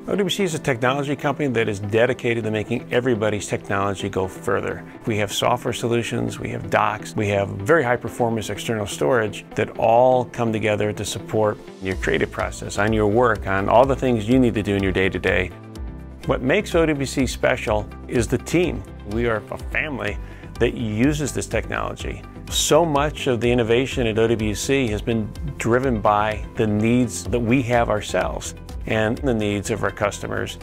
OWC is a technology company that is dedicated to making everybody's technology go further. We have software solutions, we have docks, we have very high performance external storage that all come together to support your creative process, on your work, on all the things you need to do in your day-to-day. What makes OWC special is the team. We are a family that uses this technology. So much of the innovation at OWC has been driven by the needs that we have ourselves and the needs of our customers.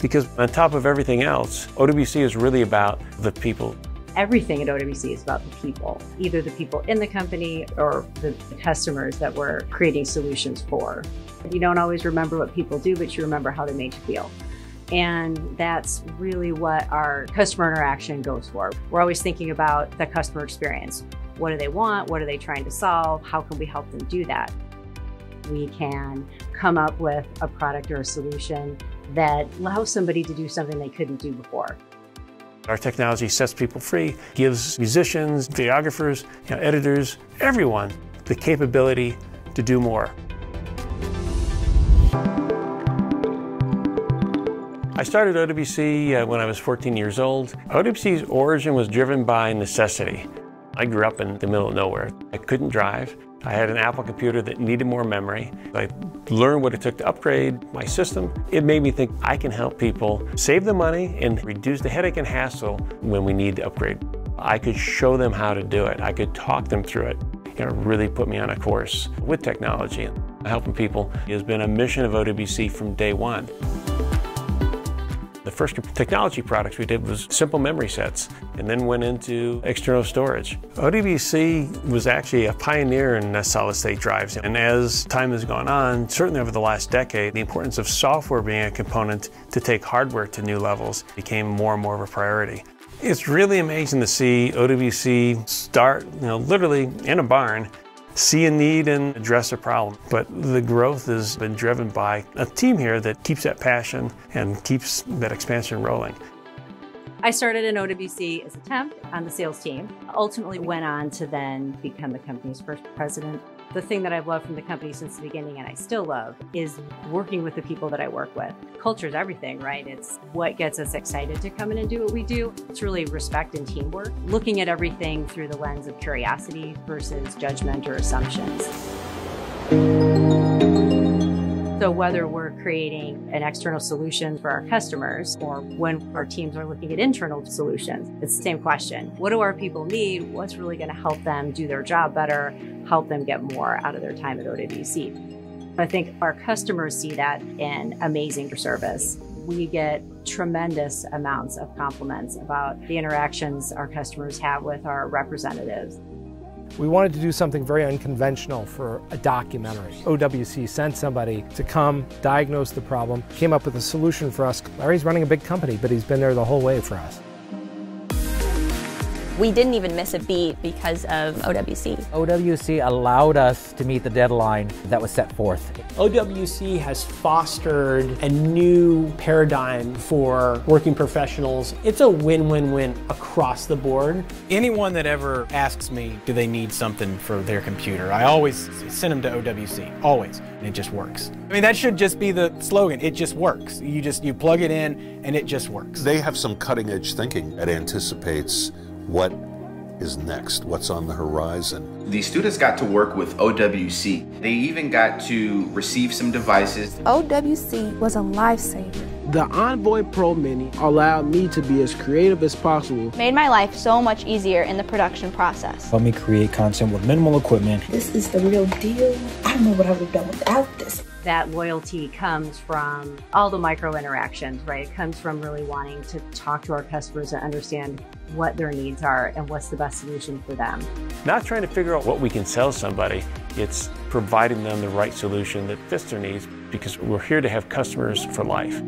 Because on top of everything else, OWC is really about the people. Everything at OWC is about the people, either the people in the company or the customers that we're creating solutions for. You don't always remember what people do, but you remember how they made you feel. And that's really what our customer interaction goes for. We're always thinking about the customer experience. What do they want? What are they trying to solve? How can we help them do that? We can come up with a product or a solution that allows somebody to do something they couldn't do before. Our technology sets people free, gives musicians, videographers, editors, everyone the capability to do more. I started OWC when I was 14 years old. OWC's origin was driven by necessity. I grew up in the middle of nowhere. I couldn't drive. I had an Apple computer that needed more memory. I learned what it took to upgrade my system. It made me think I can help people save the money and reduce the headache and hassle when we need to upgrade. I could show them how to do it. I could talk them through it. It really put me on a course with technology. Helping people has been a mission of OWC from day one. The first technology products we did was simple memory sets, and then went into external storage. OWC was actually a pioneer in solid-state drives, and as time has gone on, certainly over the last decade, the importance of software being a component to take hardware to new levels became more and more of a priority. It's really amazing to see OWC start, literally in a barn, see a need and address a problem. But the growth has been driven by a team here that keeps that passion and keeps that expansion rolling. I started in OWC as a temp on the sales team, ultimately went on to then become the company's first president. The thing that I've loved from the company since the beginning, and I still love, is working with the people that I work with. Culture is everything, right? It's what gets us excited to come in and do what we do. It's really respect and teamwork, looking at everything through the lens of curiosity versus judgment or assumptions. So whether we're creating an external solution for our customers or when our teams are looking at internal solutions, it's the same question. What do our people need? What's really going to help them do their job better, help them get more out of their time at OWC? I think our customers see that in amazing service. We get tremendous amounts of compliments about the interactions our customers have with our representatives. We wanted to do something very unconventional for a documentary. OWC sent somebody to come, diagnose the problem, came up with a solution for us. Larry's running a big company, but he's been there the whole way for us. We didn't even miss a beat because of OWC. OWC allowed us to meet the deadline that was set forth. OWC has fostered a new paradigm for working professionals. It's a win-win-win across the board. Anyone that ever asks me, do they need something for their computer, I always send them to OWC, always, and it just works. I mean, that should just be the slogan, it just works. You plug it in and it just works. They have some cutting-edge thinking that anticipates what is next, what's on the horizon. The students got to work with OWC. They even got to receive some devices. OWC was a lifesaver. The Envoy Pro Mini allowed me to be as creative as possible. Made my life so much easier in the production process. Helped me create content with minimal equipment. This is the real deal. I don't know what I would have done without this. That loyalty comes from all the micro interactions, right? It comes from really wanting to talk to our customers and understand what their needs are and what's the best solution for them. Not trying to figure out what we can sell somebody, it's providing them the right solution that fits their needs, because we're here to have customers for life.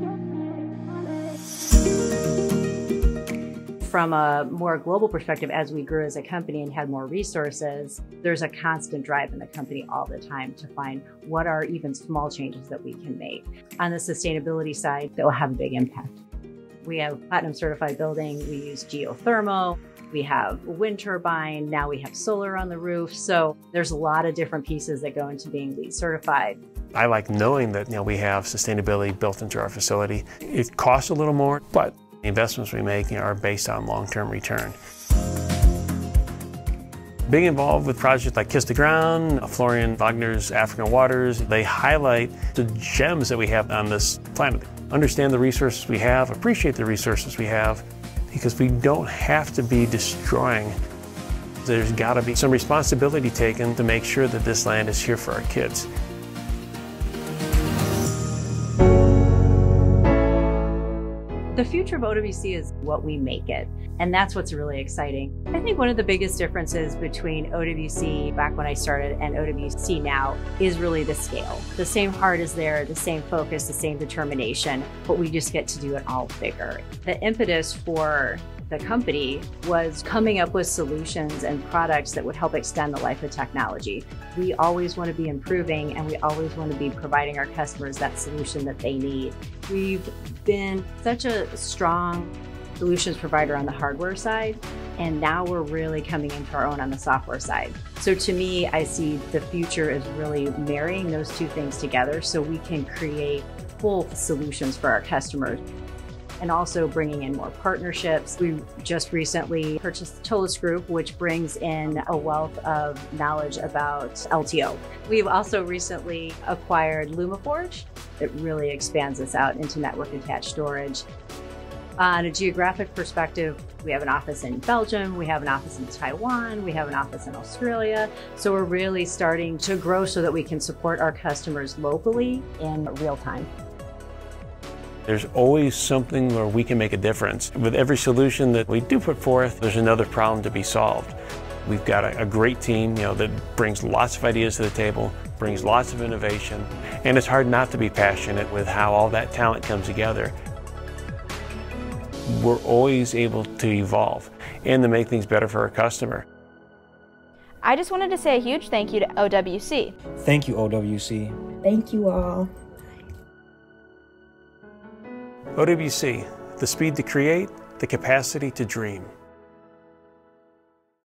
From a more global perspective, as we grew as a company and had more resources, there's a constant drive in the company all the time to find what are even small changes that we can make on the sustainability side that will have a big impact. We have platinum certified building. We use geothermal. We have wind turbine. Now we have solar on the roof. So there's a lot of different pieces that go into being LEED certified. I like knowing that we have sustainability built into our facility. It costs a little more, but the investments we make are based on long-term return. Being involved with projects like Kiss the Ground, Florian Wagner's African Waters, they highlight the gems that we have on this planet. Understand the resources we have, appreciate the resources we have, because we don't have to be destroying. There's got to be some responsibility taken to make sure that this land is here for our kids. The future of OWC is what we make it, and that's what's really exciting. I think one of the biggest differences between OWC back when I started and OWC now is really the scale. The same heart is there, the same focus, the same determination, but we just get to do it all bigger. The impetus for the company was coming up with solutions and products that would help extend the life of technology. We always want to be improving, and we always want to be providing our customers that solution that they need. We've been such a strong solutions provider on the hardware side, and now we're really coming into our own on the software side. So to me, I see the future as really marrying those two things together so we can create full solutions for our customers. And also bringing in more partnerships. We just recently purchased the Tolis Group, which brings in a wealth of knowledge about LTO. We've also recently acquired LumaForge. It really expands us out into network attached storage. On a geographic perspective, we have an office in Belgium, we have an office in Taiwan, we have an office in Australia. So we're really starting to grow so that we can support our customers locally in real time. There's always something where we can make a difference. With every solution that we do put forth, there's another problem to be solved. We've got a great team, that brings lots of ideas to the table, brings lots of innovation, and it's hard not to be passionate with how all that talent comes together. We're always able to evolve and to make things better for our customer. I just wanted to say a huge thank you to OWC. Thank you, OWC. Thank you all. OWC, the speed to create, the capacity to dream.